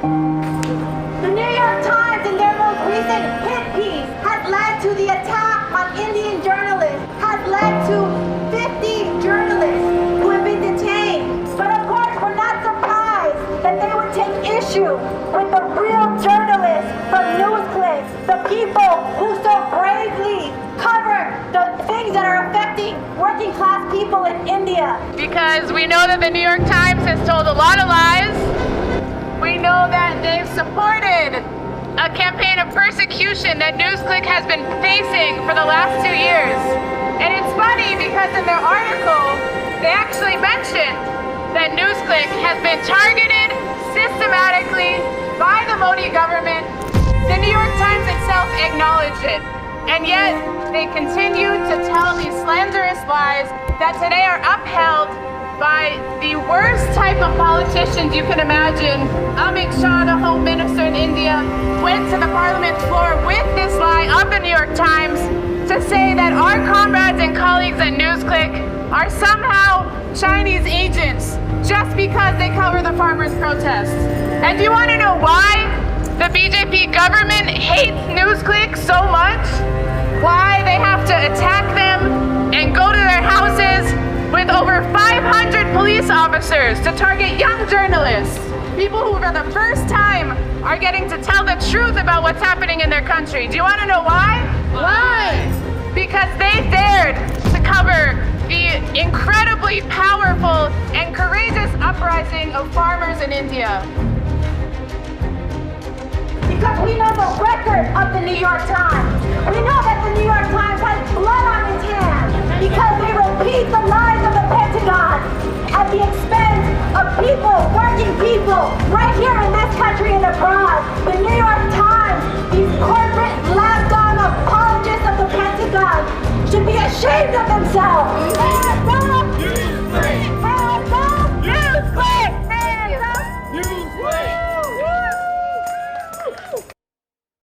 The New York Times, in their most recent hit piece, has led to the attack on Indian journalists, has led to 50 journalists who have been detained. But of course, we're not surprised that they would take issue with the real journalists from NewsClick, the people who so bravely cover the things that are affecting working class people in India. Because we know that the New York Times has told a lot of lies. We know that they've supported a campaign of persecution that NewsClick has been facing for the last 2 years. And it's funny because in their article, they actually mentioned that NewsClick has been targeted systematically by the Modi government. The New York Times itself acknowledged it. And yet, they continue to tell these slanderous lies that today are upheld by the worst type of politicians you can imagine. Amit Shah, the Home Minister in India, went to the Parliament floor with this lie of the New York Times to say that our comrades and colleagues at NewsClick are somehow Chinese agents just because they cover the farmers' protests. And do you want to know why the BJP government hates NewsClick so much? Why they have to attack them and go to their houses with over 500 police officers to target young journalists, people who for the first time are getting to tell the truth about what's happening in their country. Do you want to know why? Why? Because they dared to cover the incredibly powerful and courageous uprising of farmers in India. Because we know the record of the New York Times. We know that the New York Times has blood on its hands because they repeat the lies of the Pentagon at the expense of people, working people, right here in this country and abroad. The New York Times, these corporate lapdog apologists of the Pentagon, should be ashamed of themselves.